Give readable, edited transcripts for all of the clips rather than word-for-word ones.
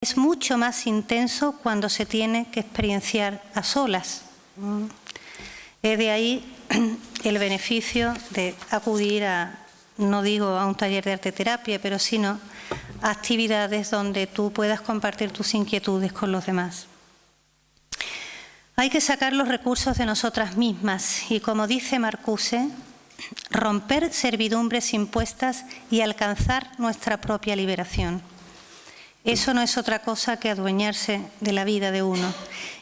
Es mucho más intenso cuando se tiene que experienciar a solas. Es de ahí el beneficio de acudir a, no digo a un taller de arteterapia, pero sino a actividades donde tú puedas compartir tus inquietudes con los demás. Hay que sacar los recursos de nosotras mismas y, como dice Marcuse, romper servidumbres impuestas y alcanzar nuestra propia liberación. Eso no es otra cosa que adueñarse de la vida de uno.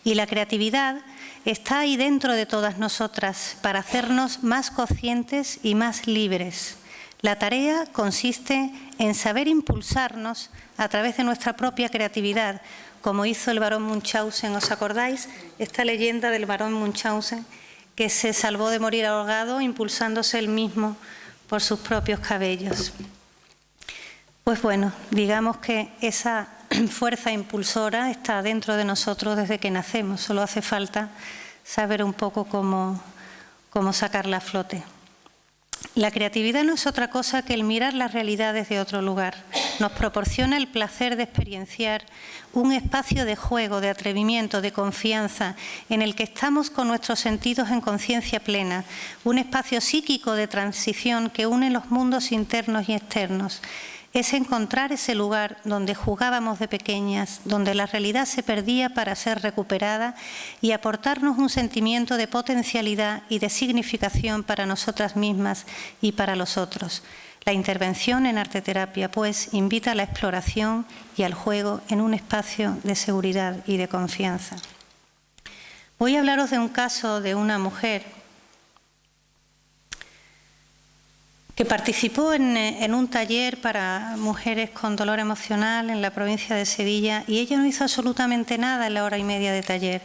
Y la creatividad está ahí dentro de todas nosotras para hacernos más conscientes y más libres. La tarea consiste en saber impulsarnos a través de nuestra propia creatividad, como hizo el barón Munchausen. ¿Os acordáis? Esta leyenda del barón Munchausen, que se salvó de morir ahogado impulsándose él mismo por sus propios cabellos. Pues bueno, digamos que esa fuerza impulsora está dentro de nosotros desde que nacemos. Solo hace falta saber un poco cómo sacarla a flote. La creatividad no es otra cosa que el mirar las realidades de otro lugar. Nos proporciona el placer de experienciar un espacio de juego, de atrevimiento, de confianza, en el que estamos con nuestros sentidos en conciencia plena. Un espacio psíquico de transición que une los mundos internos y externos. Es encontrar ese lugar donde jugábamos de pequeñas, donde la realidad se perdía para ser recuperada y aportarnos un sentimiento de potencialidad y de significación para nosotras mismas y para los otros. La intervención en arteterapia, pues, invita a la exploración y al juego en un espacio de seguridad y de confianza. Voy a hablaros de un caso de una mujer que participó en un taller para mujeres con dolor emocional en la provincia de Sevilla, y ella no hizo absolutamente nada en la hora y media de taller.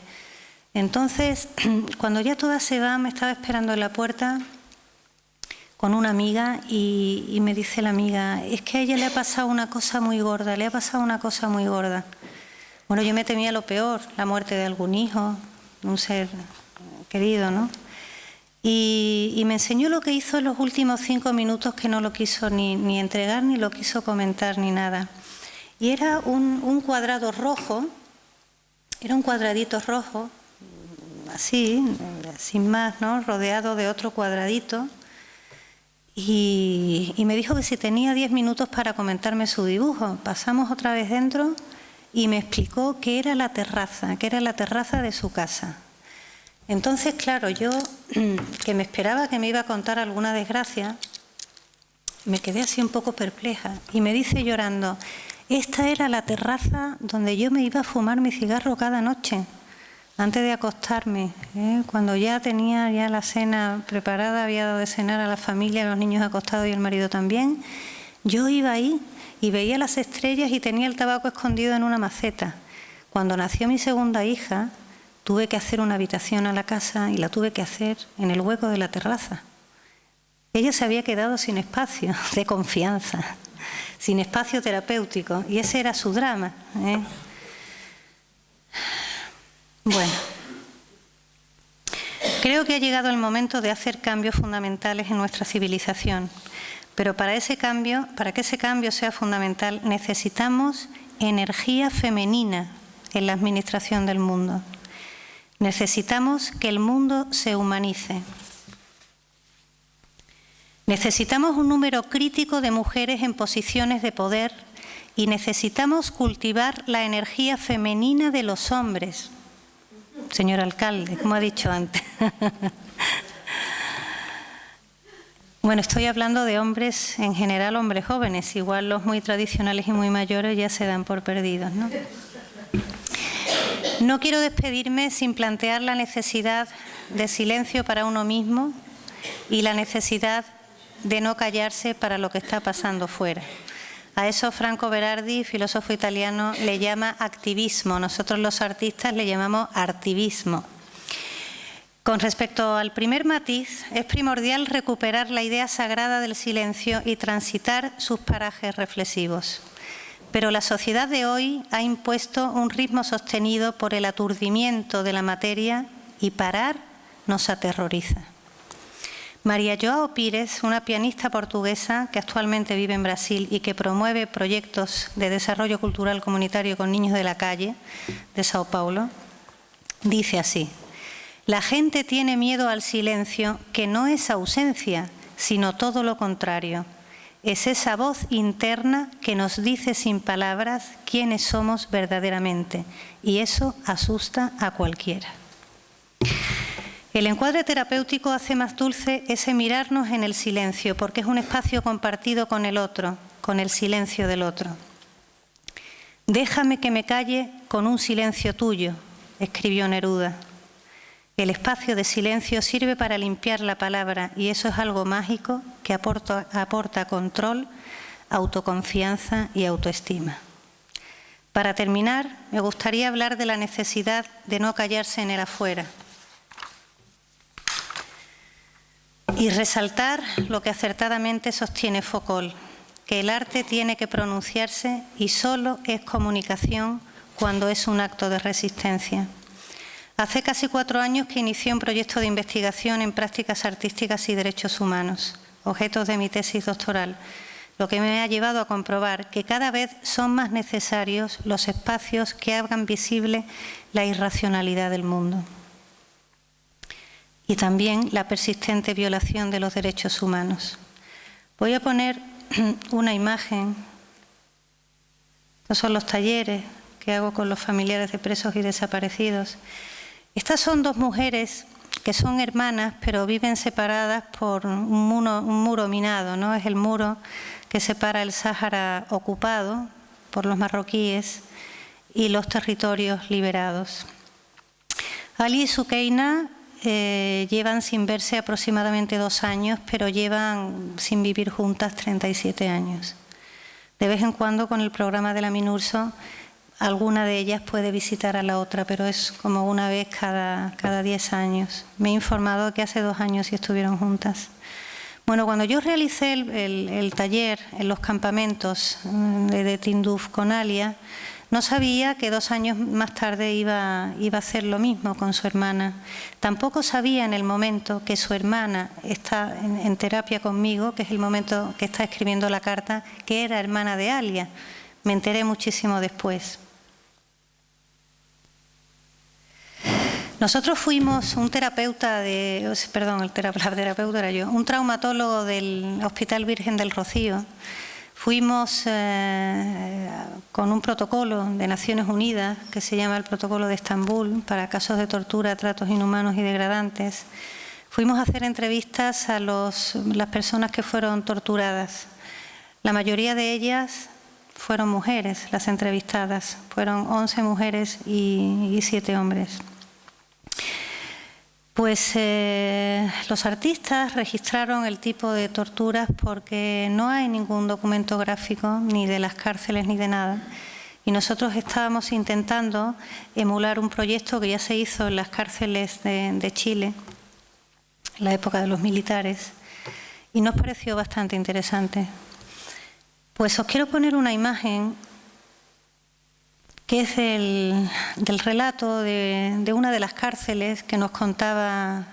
Entonces, cuando ya todas se van, me estaba esperando en la puerta con una amiga y me dice la amiga: es que a ella le ha pasado una cosa muy gorda, le ha pasado una cosa muy gorda. Bueno, yo me temía lo peor, la muerte de algún hijo, un ser querido, ¿no? Y me enseñó lo que hizo en los últimos 5 minutos, que no lo quiso ni entregar, ni lo quiso comentar, ni nada. Y era un cuadrado rojo, era un cuadradito rojo, así, sin más, ¿no? Rodeado de otro cuadradito. Y me dijo que si tenía 10 minutos para comentarme su dibujo. Pasamos otra vez dentro y me explicó que era la terraza de su casa. Entonces, claro, yo, que me esperaba que me iba a contar alguna desgracia, me quedé así un poco perpleja y me dice llorando: esta era la terraza donde yo me iba a fumar mi cigarro cada noche, antes de acostarme, cuando ya tenía la cena preparada, había dado de cenar a la familia, a los niños acostados y el marido también. Yo iba ahí y veía las estrellas y tenía el tabaco escondido en una maceta. Cuando nació mi segunda hija, tuve que hacer una habitación a la casa y la tuve que hacer en el hueco de la terraza. Ella se había quedado sin espacio de confianza, sin espacio terapéutico, y ese era su drama. Bueno, creo que ha llegado el momento de hacer cambios fundamentales en nuestra civilización, pero para que ese cambio sea fundamental, necesitamos energía femenina en la administración del mundo. Necesitamos que el mundo se humanice. Necesitamos un número crítico de mujeres en posiciones de poder y necesitamos cultivar la energía femenina de los hombres. Señor alcalde, como ha dicho antes. Bueno, estoy hablando de hombres en general, hombres jóvenes. Igual los muy tradicionales y muy mayores ya se dan por perdidos, ¿no? No quiero despedirme sin plantear la necesidad de silencio para uno mismo y la necesidad de no callarse para lo que está pasando fuera. A eso Franco Berardi, filósofo italiano, le llama activismo. Nosotros los artistas le llamamos artivismo. Con respecto al primer matiz, es primordial recuperar la idea sagrada del silencio y transitar sus parajes reflexivos. Pero la sociedad de hoy ha impuesto un ritmo sostenido por el aturdimiento de la materia y parar nos aterroriza. María João Pires, una pianista portuguesa que actualmente vive en Brasil y que promueve proyectos de desarrollo cultural comunitario con niños de la calle de Sao Paulo, dice así: la gente tiene miedo al silencio, que no es ausencia, sino todo lo contrario. Es esa voz interna que nos dice sin palabras quiénes somos verdaderamente, y eso asusta a cualquiera. El encuadre terapéutico hace más dulce ese mirarnos en el silencio, porque es un espacio compartido con el otro, con el silencio del otro. Déjame que me calle con un silencio tuyo, escribió Neruda. El espacio de silencio sirve para limpiar la palabra y eso es algo mágico que aporta control, autoconfianza y autoestima. Para terminar, me gustaría hablar de la necesidad de no callarse en el afuera y resaltar lo que acertadamente sostiene Foucault, que el arte tiene que pronunciarse y solo es comunicación cuando es un acto de resistencia. Hace casi 4 años que inicié un proyecto de investigación en prácticas artísticas y derechos humanos, objeto de mi tesis doctoral, lo que me ha llevado a comprobar que cada vez son más necesarios los espacios que hagan visible la irracionalidad del mundo y también la persistente violación de los derechos humanos. Voy a poner una imagen. Estos son los talleres que hago con los familiares de presos y desaparecidos. Estas son 2 mujeres que son hermanas, pero viven separadas por un muro minado, ¿no? Es el muro que separa el Sáhara ocupado por los marroquíes y los territorios liberados. Ali y Sukeina llevan sin verse aproximadamente 2 años, pero llevan sin vivir juntas 37 años. De vez en cuando, con el programa de la MINURSO, alguna de ellas puede visitar a la otra, pero es como una vez cada 10 años. Me he informado que hace 2 años sí estuvieron juntas. Bueno, cuando yo realicé el taller en los campamentos de Tinduf con Alia, no sabía que 2 años más tarde iba a hacer lo mismo con su hermana. Tampoco sabía en el momento que su hermana está en terapia conmigo, que es el momento que está escribiendo la carta, que era hermana de Alia. Me enteré muchísimo después. Nosotros fuimos un terapeuta la terapeuta era yo, un traumatólogo del Hospital Virgen del Rocío. Fuimos con un protocolo de Naciones Unidas que se llama el Protocolo de Estambul para casos de tortura, tratos inhumanos y degradantes. Fuimos a hacer entrevistas a las personas que fueron torturadas. La mayoría de ellas fueron mujeres, las entrevistadas. Fueron 11 mujeres y 7 hombres. Pues los artistas registraron el tipo de torturas porque no hay ningún documento gráfico ni de las cárceles ni de nada. Y nosotros estábamos intentando emular un proyecto que ya se hizo en las cárceles de Chile, en la época de los militares, y nos pareció bastante interesante. Pues os quiero poner una imagen que es del relato de una de las cárceles que nos contaba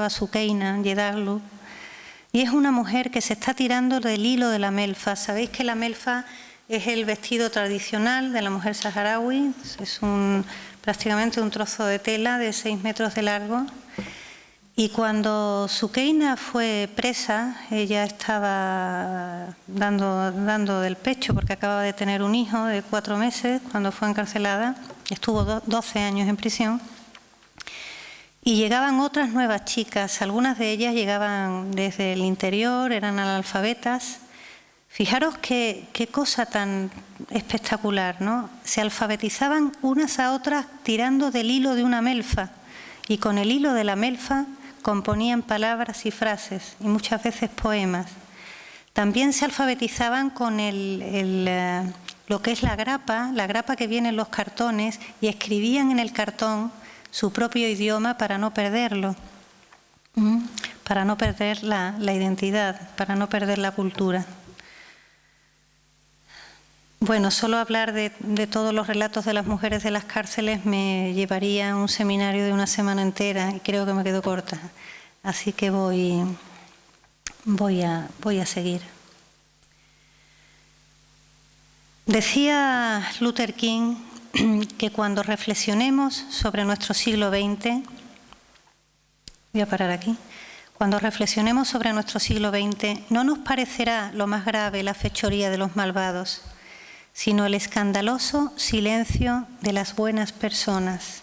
Sukeina Yedaglu, y es una mujer que se está tirando del hilo de la melfa. Sabéis que la melfa es el vestido tradicional de la mujer saharaui, es prácticamente un trozo de tela de 6 metros de largo. Y cuando Sukeina fue presa, ella estaba dando del pecho porque acababa de tener un hijo de 4 meses cuando fue encarcelada. Estuvo 12 años en prisión. Y llegaban otras nuevas chicas, algunas de ellas llegaban desde el interior, eran analfabetas. Fijaros qué cosa tan espectacular, ¿no? Se alfabetizaban unas a otras tirando del hilo de una melfa, y con el hilo de la melfa componían palabras y frases, y muchas veces poemas. También se alfabetizaban con lo que es la grapa que viene en los cartones, y escribían en el cartón su propio idioma para no perderlo, para no perder la identidad, para no perder la cultura. Bueno, solo hablar de todos los relatos de las mujeres de las cárceles me llevaría a un seminario de una semana entera y creo que me quedo corta. Así que voy voy a seguir. Decía Luther King que cuando reflexionemos sobre nuestro siglo XX, voy a parar aquí, cuando reflexionemos sobre nuestro siglo XX, no nos parecerá lo más grave la fechoría de los malvados, sino el escandaloso silencio de las buenas personas.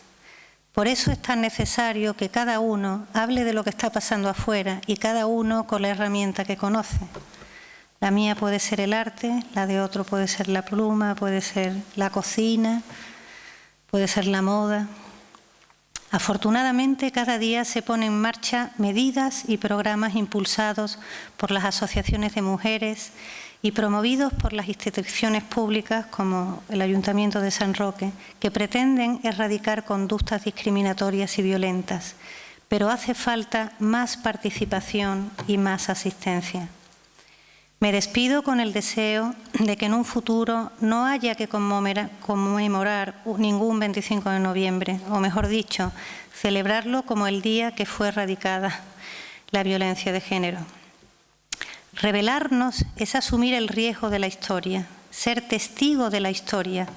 Por eso es tan necesario que cada uno hable de lo que está pasando afuera y cada uno con la herramienta que conoce. La mía puede ser el arte, la de otro puede ser la pluma, puede ser la cocina, puede ser la moda. Afortunadamente, cada día se ponen en marcha medidas y programas impulsados por las asociaciones de mujeres y promovidos por las instituciones públicas como el Ayuntamiento de San Roque, que pretenden erradicar conductas discriminatorias y violentas, pero hace falta más participación y más asistencia. Me despido con el deseo de que en un futuro no haya que conmemorar ningún 25 de noviembre, o mejor dicho, celebrarlo como el día que fue erradicada la violencia de género. Rebelarnos es asumir el riesgo de la historia, ser testigo de la historia.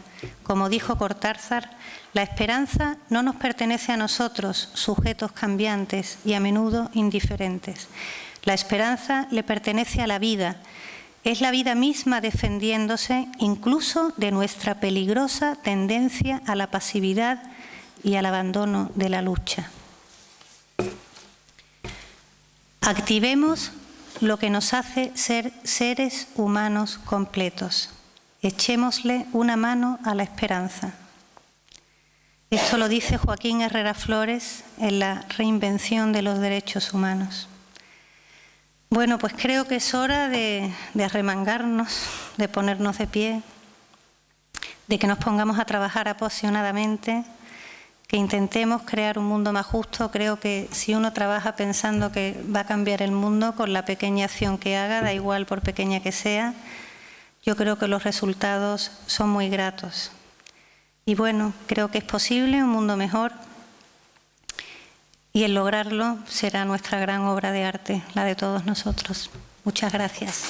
Como dijo Cortázar, la esperanza no nos pertenece a nosotros, sujetos cambiantes y a menudo indiferentes. La esperanza le pertenece a la vida. Es la vida misma defendiéndose incluso de nuestra peligrosa tendencia a la pasividad y al abandono de la lucha. Activemos lo que nos hace ser seres humanos completos. Echémosle una mano a la esperanza. Esto lo dice Joaquín Herrera Flores en la Reinvención de los Derechos Humanos. Bueno, pues creo que es hora de arremangarnos, de ponernos de pie, de que nos pongamos a trabajar apasionadamente, que intentemos crear un mundo más justo. Creo que si uno trabaja pensando que va a cambiar el mundo con la pequeña acción que haga, da igual por pequeña que sea, yo creo que los resultados son muy gratos. Y bueno, creo que es posible un mundo mejor y el lograrlo será nuestra gran obra de arte, la de todos nosotros. Muchas gracias.